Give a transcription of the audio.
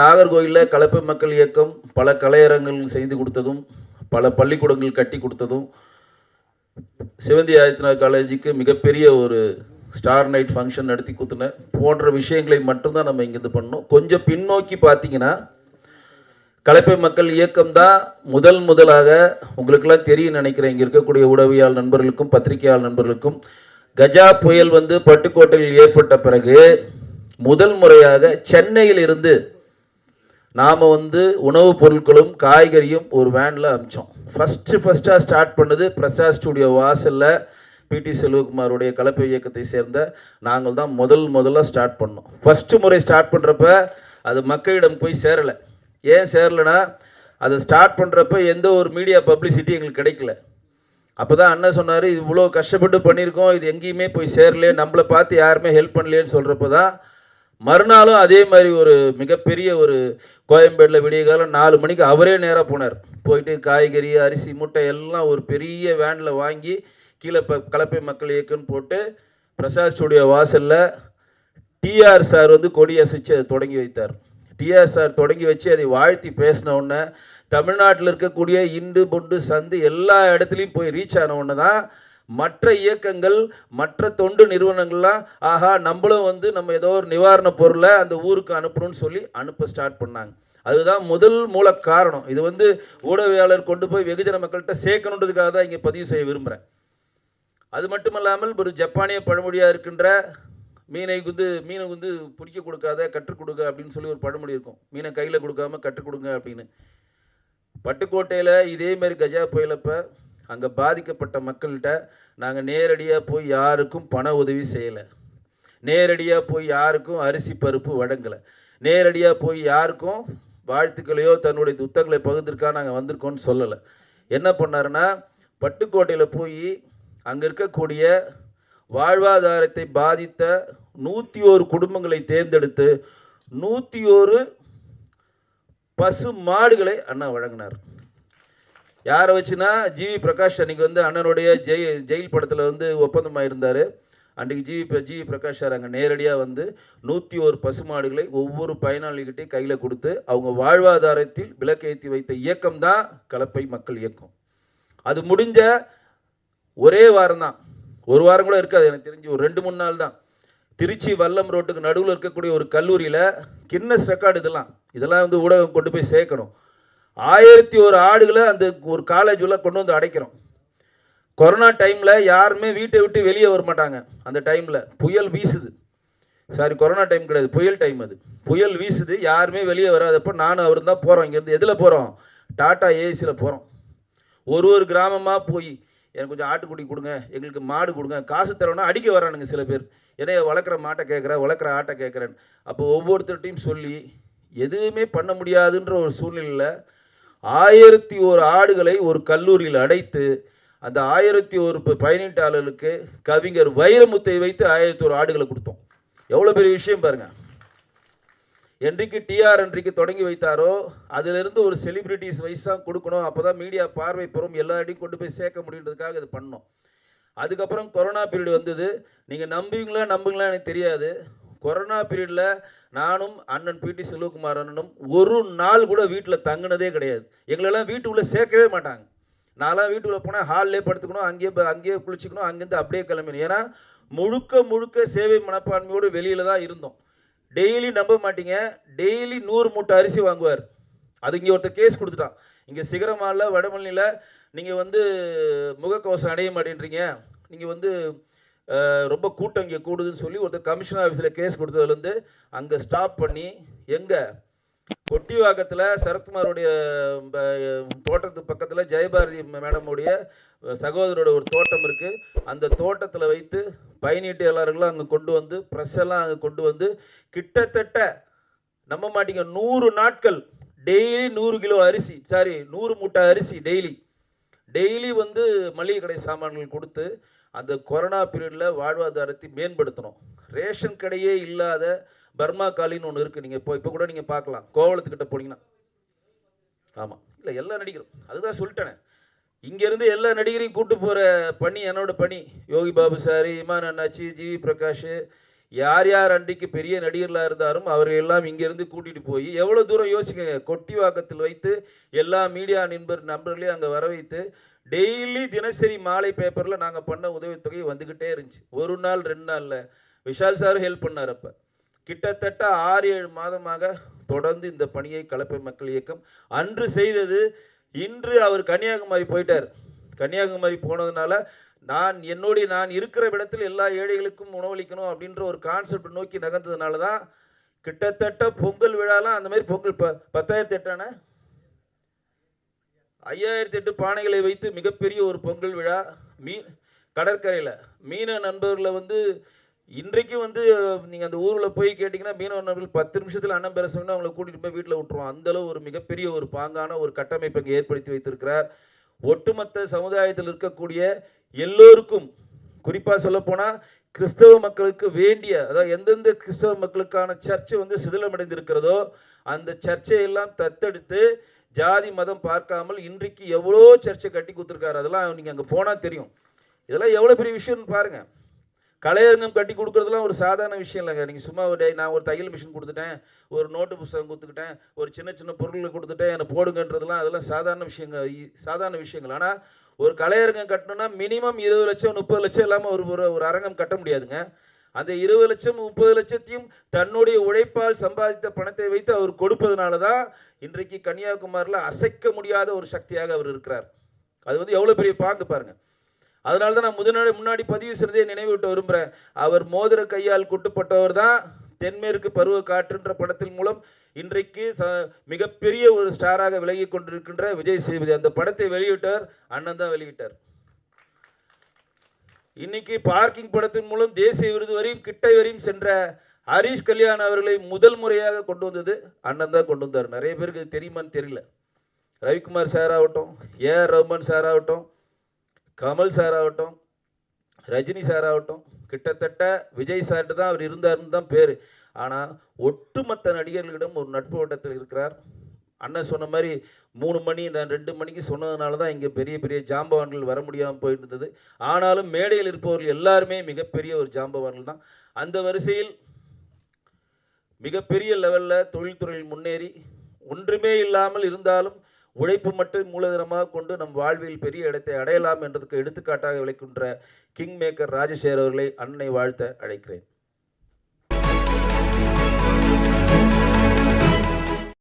நாகர்கோயிலில் கலப்பு மக்கள் இயக்கம் பல கலையரங்குகள் செய்து கொடுத்ததும், பல பள்ளிக்கூடங்கள் கட்டி கொடுத்ததும், சிவந்தி ஆதித்யநாத் காலேஜுக்கு மிகப்பெரிய ஒரு ஸ்டார் நைட் ஃபங்க்ஷன் நடத்தி கொடுத்துன போன்ற விஷயங்களை மட்டும்தான் நம்ம இங்கே இது பண்ணோம். கொஞ்சம் பின்னோக்கி பார்த்தீங்கன்னா, கலப்பை மக்கள் இயக்கம் தான் முதலாக உங்களுக்கெல்லாம் தெரியும் நினைக்கிறேன், இங்கே இருக்கக்கூடிய ஊடகவியல் நண்பர்களுக்கும் பத்திரிகையாளர் நண்பர்களுக்கும், கஜா புயல் வந்து பட்டுக்கோட்டையில் ஏற்பட்ட பிறகு முதல் முறையாக சென்னையில் இருந்து நாம் வந்து உணவுப் பொருட்களும் காய்கறியும் ஒரு வேனில் அமிச்சோம். ஃபஸ்ட்டாக ஸ்டார்ட் பண்ணது பிரசாத் ஸ்டுடியோ வாசலில் பிடி செல்வகுமாருடைய கலப்பை இயக்கத்தை சேர்ந்த நாங்கள் தான் முதல்ல ஸ்டார்ட் பண்ணோம். ஃபஸ்ட்டு முறை ஸ்டார்ட் பண்ணுறப்ப அது மக்களிடம் போய் சேரலை. ஏன் சேரலைன்னா, அதை ஸ்டார்ட் பண்ணுறப்ப எந்த ஒரு மீடியா பப்ளிசிட்டி எங்களுக்கு கிடைக்கல. அப்போ தான் அண்ணன் சொன்னார், இவ்வளோ கஷ்டப்பட்டு பண்ணியிருக்கோம், இது எங்கேயுமே போய் சேரலையே, நம்மளை பார்த்து யாருமே ஹெல்ப் பண்ணலையேன்னு சொல்கிறப்ப தான் மறுநாளும் அதே மாதிரி ஒரு மிகப்பெரிய ஒரு கோயம்பேடில் விடிய காலம் 4 மணிக்கு அவரே நேராக போனார். போயிட்டு காய்கறி அரிசி மூட்டை எல்லாம் ஒரு பெரிய வேனில் வாங்கி கீழே கலப்பை மக்கள் இயக்கம்னு போட்டு பிரசாத் ஸ்டுடியோ வாசலில் டிஆர் சார் வந்து கொடி அசைச்சு அதை தொடங்கி வைத்தார். டிஆர் சார் தொடங்கி வச்சு அதை வாழ்த்தி பேசின உடனே தமிழ்நாட்டில் இருக்கக்கூடிய இண்டு பொண்டு சந்து எல்லா இடத்துலையும் போய் ரீச் ஆன உடனே தான் மற்ற இயக்கங்கள் மற்ற தொண்டு நிறுவனங்கள்லாம் ஆஹா நம்மளும் வந்து நம்ம ஏதோ ஒரு நிவாரண பொருளை அந்த ஊருக்கு அனுப்பணும்னு சொல்லி அனுப்ப ஸ்டார்ட் பண்ணாங்க. அதுதான் முதல் மூல காரணம். இது வந்து ஊடகவியாளர் கொண்டு போய் வெகுஜன மக்கள்கிட்ட சேர்க்கணுன்றதுக்காக தான் இங்கே பதிவு செய்ய விரும்புகிறேன். அது மட்டுமல்லாமல் ஒரு ஜப்பானிய பழமொழியாக இருக்கின்ற மீனை குந்து பிடிக்க கொடுக்காத கற்றுக் கொடுக்க அப்படின்னு சொல்லி ஒரு பழமொழி இருக்கும். மீனை கையில் கொடுக்காம கற்றுக் கொடுங்க அப்படின்னு. பட்டுக்கோட்டையில் இதேமாரி கஜா புயலப்போ அங்கே பாதிக்கப்பட்ட மக்கள்கிட்ட நாங்கள் நேரடியாக போய் யாருக்கும் பண உதவி செய்யலை, நேரடியாக போய் யாருக்கும் அரிசி பருப்பு வழங்கலை, நேரடியாக போய் யாருக்கும் வாழ்த்துக்களையோ தன்னுடைய துத்தங்களை பகிர்ந்திருக்கா நாங்கள் வந்திருக்கோன்னு சொல்லலை. என்ன பண்ணாருன்னா, பட்டுக்கோட்டையில் போய் அங்கே இருக்கக்கூடிய வாழ்வாதாரத்தை பாதித்த 101 குடும்பங்களை தேர்ந்தெடுத்து 101 பசு மாடுகளை அண்ணா வழங்கினார். யாரை வச்சுன்னா, ஜிவி பிரகாஷ் அன்றைக்கி வந்து அண்ணனுடைய ஜெயில் படத்தில் வந்து ஒப்பந்தமாக இருந்தார். அன்றைக்கி ஜிவி பிரகாஷ் சார் அங்கே நேரடியாக வந்து 101 பசுமாடுகளை ஒவ்வொரு பயனாளிகிட்டையும் கையில் கொடுத்து அவங்க வாழ்வாதாரத்தில் விலக்கேற்றி வைத்த இயக்கம் தான் கலப்பை மக்கள் இயக்கம். அது முடிஞ்ச ஒரே வாரம் தான், ஒரு வாரம் கூட இருக்காது எனக்கு தெரிஞ்சு, ஒரு 2-3 நாள் தான். திருச்சி வல்லம் ரோட்டுக்கு நடுவில் இருக்கக்கூடிய ஒரு கல்லூரியில் கின்னஸ் ரெக்கார்டு இதெல்லாம் வந்து ஊடகம் கொண்டு போய் சேர்க்கணும். 1001 ஆடுகளை அந்த ஒரு காலேஜ் உள்ள கொண்டு வந்து அடைக்கிறோம். கொரோனா டைமில் யாருமே வீட்டை விட்டு வெளியே வர மாட்டாங்க. அந்த டைமில் புயல் வீசுது, கொரோனா டைம் கிடையாது, புயல் டைம். அது புயல் வீசுது, யாருமே வெளியே வராதப்போ நானும் அவரும் தான் போகிறோம். இங்கேருந்து எதில் போகிறோம்? டாட்டா ஏசியில் போகிறோம். ஒரு கிராமமாக போய் எனக்கு கொஞ்சம் ஆட்டுக்குடி கொடுங்க, எங்களுக்கு மாடு கொடுங்க, காசு தரணும்னா அடிக்க வரானுங்க சில பேர். ஏன்னா வளர்க்குற மாட்டை கேட்குறேன், வளர்க்குற ஆட்டை கேட்குறேன்னு. அப்போ ஒவ்வொருத்தர்கிட்டையும் சொல்லி எதுவுமே பண்ண முடியாதுன்ற ஒரு சூழ்நிலையில் 1001 ஆடுகளை ஒரு கல்லூரியில் அடைத்து அந்த 1001 பயனீட்டாளர்களுக்கு கவிஞர் வைரமுத்தை வைத்து 1001 ஆடுகளை கொடுத்தோம். எவ்வளோ பெரிய விஷயம் பாருங்கள். என்றைக்கு டிஆர் என்றைக்கு தொடங்கி வைத்தாரோ அதிலிருந்து ஒரு செலிபிரிட்டிஸ் வைஸாக கொடுக்கணும், அப்போ தான் மீடியா பார்வை பெறும், எல்லா இடத்தையும் கொண்டு போய் சேர்க்க முடியுன்றதுக்காக இது பண்ணோம். அதுக்கப்புறம் கொரோனா பீரியட் வந்தது. நீங்கள் நம்புங்களா எனக்கு தெரியாது. கொரோனா பீரியடில் நானும் அண்ணன் பிடி செல்வகுமார் அண்ணனும் ஒரு நாள் கூட வீட்டில் தங்கினதே கிடையாது. எங்களெல்லாம் வீட்டுக்குள்ளே சேர்க்கவே மாட்டாங்க. நான்லாம் வீட்டுக்குள்ளே போனால் ஹால்லே படுத்துக்கணும், அங்கேயே குளிச்சிக்கணும், அங்கேருந்து அப்படியே கிளம்பினோம். ஏன்னா முழுக்க சேவை மனப்பான்மையோடு வெளியில் தான் இருந்தோம். டெய்லி நம்ப மாட்டீங்க, டெய்லி 100 மூட்டை அரிசி வாங்குவார். அது இங்கே ஒருத்தர் கேஸ் கொடுத்துட்டான். இங்கே சிகரமாலில் வடமல்லியில் நீங்கள் வந்து முகக்கவசம் அடைய மாட்டேன்றீங்க, நீங்கள் வந்து ரொம்ப கூட்டம் இங்கே கூடுதுன்னு சொல்லி ஒருத்தர் கமிஷனர் ஆஃபீஸில் கேஸ் கொடுத்ததுலேருந்து அங்கே ஸ்டாப் பண்ணி எங்கே கொட்டிவாக்கத்தில் சரத்குமாரோடைய தோட்டத்துக்கு பக்கத்தில் ஜெயபாரதி மேடமுடைய சகோதரோட ஒரு தோட்டம் இருக்குது. அந்த தோட்டத்தில் வைத்து பயனீட்டாளர்களும் அங்கே கொண்டு வந்து ப்ரெஸ் எல்லாம் அங்கே கொண்டு வந்து கிட்டத்தட்ட நம்ப மாட்டீங்க 100 நாட்கள் டெய்லி 100 கிலோ அரிசி 100 மூட்டை அரிசி டெய்லி வந்து மளிகை கடை சாமான்கள் கொடுத்து அந்த கொரோனா பீரியடில் வாழ்வாதாரத்தை மேம்படுத்தணும். ரேஷன் கடையே இல்லாத பர்மா காலின்னு ஒன்று இருக்குது. நீங்கள் இப்போ கூட நீங்கள் பார்க்கலாம், கோவளத்துக்கிட்ட போனீங்கன்னா. ஆமாம், இல்லை எல்லா நடிகரும், அதுதான் சொல்லிட்டேனே, இங்கேருந்து எல்லா நடிகரையும் கூப்பிட்டு போகிற பணி என்னோட பணி. யோகி பாபு சார், இமான் அண்ணாச்சி, ஜிவி பிரகாஷ், யார் யார் அன்றைக்கு பெரிய நடிகர்களாக இருந்தாலும் அவர்கள் எல்லாம் இங்கேருந்து கூட்டிகிட்டு போய் எவ்வளோ தூரம் யோசிக்கங்க, கொட்டிவாக்கத்தில் வைத்து எல்லா மீடியா நண்பர்களையும் அங்கே வர வைத்து டெய்லி தினசரி மாலை பேப்பரில் நாங்கள் பண்ண உதவித்தொகை வந்துக்கிட்டே இருந்துச்சு. ஒரு நாள் 2 நாளில் விஷால் சார் ஹெல்ப் பண்ணார். அப்போ கிட்டத்தட்ட 6-7 மாதமாக தொடர்ந்து இந்த பணியை கலப்பை மக்கள் இயக்கம் அன்று செய்தது. இன்று அவர் கன்னியாகுமரி போயிட்டார். கன்னியாகுமரி போனதுனால நான் இருக்கிற இடத்தில் எல்லா ஏழைகளுக்கும் உணவளிக்கணும் அப்படின்ற ஒரு கான்செப்ட் நோக்கி நகர்ந்ததுனால தான் கிட்டத்தட்ட பொங்கல் விழாலாம் அந்த மாதிரி பொங்கல் 10,008 5008 பானைகளை வைத்து மிகப்பெரிய ஒரு பொங்கல் விழா கடற்கரையில் மீன நண்பர்களை இன்றைக்கும் நீங்கள் அந்த ஊரில் போய் கேட்டிங்கன்னா மீனவ நண்பர்கள் 10 நிமிஷத்தில் அண்ணன் பேர சொன்னா அவங்களை கூட்டிகிட்டு போய் வீட்டில் விட்டுருவோம். அந்தளவு ஒரு மிகப்பெரிய ஒரு பாங்கான ஒரு கட்டமைப்பை இங்கே ஏற்படுத்தி வைத்திருக்கிறார். ஒட்டுமொத்த சமுதாயத்தில் இருக்கக்கூடிய எல்லோருக்கும், குறிப்பாக சொல்லப்போனால் கிறிஸ்தவ மக்களுக்கு வேண்டிய, அதாவது எந்தெந்த கிறிஸ்தவ மக்களுக்கான சர்ச்சை சிதிலமடைந்திருக்கிறதோ அந்த சர்ச்சையெல்லாம் தத்தெடுத்து ஜாதி மதம் பார்க்காமல் இன்றைக்கு எவ்வளோ சர்ச்சை கட்டி கொடுத்துருக்காரு. அதெல்லாம் நீங்கள் அங்கே போனால் தெரியும். இதெல்லாம் எவ்வளோ பெரிய விஷயம்னு பாருங்கள். கலையரங்கம் கட்டி கொடுக்குறதுலாம் ஒரு சாதாரண விஷயம் இல்லைங்க. நீங்கள் சும்மா நான் ஒரு தையல் மிஷின் கொடுத்துட்டேன், ஒரு நோட்டு புத்தகம் கொடுத்துக்கிட்டேன், ஒரு சின்ன சின்ன பொருளை கொடுத்துட்டேன், என்னை போடுங்கன்றதுலாம் அதெல்லாம் சாதாரண விஷயங்கள். ஆனால் ஒரு கலையரங்கம் கட்டணும்னா மினிமம் 20 லட்சம் 30 லட்சம் இல்லாமல் ஒரு அரங்கம் கட்ட முடியாதுங்க. அந்த 20 லட்சம் 30 லட்சத்தையும் தன்னுடைய உழைப்பால் சம்பாதித்த பணத்தை வைத்து அவர் கொடுப்பதனால தான் இன்றைக்கு கன்னியாகுமரியில் அசைக்க முடியாத ஒரு சக்தியாக அவர் இருக்கிறார். அது எவ்வளோ பெரிய பாங்கு பாருங்கள். அதனால தான் நான் முன்னாடி பதிவு செய்தே நினைவுவிட்டு விரும்புகிறேன். அவர் மோதிர கையால் குட்டுப்பட்டவர் தான் தென்மேற்கு பருவ காற்றுன்ற படத்தின் மூலம் இன்றைக்கு மிகப்பெரிய ஒரு ஸ்டாராக விலகி கொண்டிருக்கின்ற விஜய் சேதுபதி. அந்த படத்தை வெளியிட்டார், அண்ணன் தான் வெளியிட்டார். இன்னைக்கு பார்க்கிங் படத்தின் மூலம் தேசிய விருது வரையும் கிட்டை வரையும் சென்ற ஹரிஷ் கல்யாண் அவர்களை முதல் முறையாக கொண்டு வந்தது அண்ணன் தான் கொண்டு வந்தார். நிறைய பேருக்கு தெரியுமான்னு தெரியல. ரவிக்குமார் சார் ஆகட்டும், ஏஆர் ரஹ்மான் சார் ஆகட்டும், கமல் சார் ஆகட்டும், ரஜினி சார் ஆகட்டும், கிட்டத்தட்ட விஜய் சார்ட்டு தான் அவர் இருந்தார்னு தான் பேர். ஆனால் ஒட்டுமொத்த நடிகர்களிடம் ஒரு நட்பு வட்டத்தில் இருக்கிறார். அண்ணன் சொன்ன மாதிரி 3 மணி நான் 2 மணிக்கு சொன்னதுனால தான் இங்கே பெரிய பெரிய ஜாம்பவான்கள் வர முடியாமல் போயிட்டு இருந்தது. ஆனாலும் மேடையில் இருப்பவர்கள் எல்லாருமே மிகப்பெரிய ஒரு ஜாம்பவான்கள் தான். அந்த வரிசையில் மிகப்பெரிய லெவலில் தொழில்துறையில் முன்னேறி ஒன்றுமே இல்லாமல் இருந்தாலும் உழைப்பு மட்டும் மூலதனமாக கொண்டு நம் வாழ்வில் பெரிய இடத்தை அடையலாம் என்றதுக்கு எடுத்துக்காட்டாக விளைக்கின்ற கிங் மேக்கர் ராஜசேகர் அவர்களை அன்னை வாழ்த்த அழைக்கிறேன்.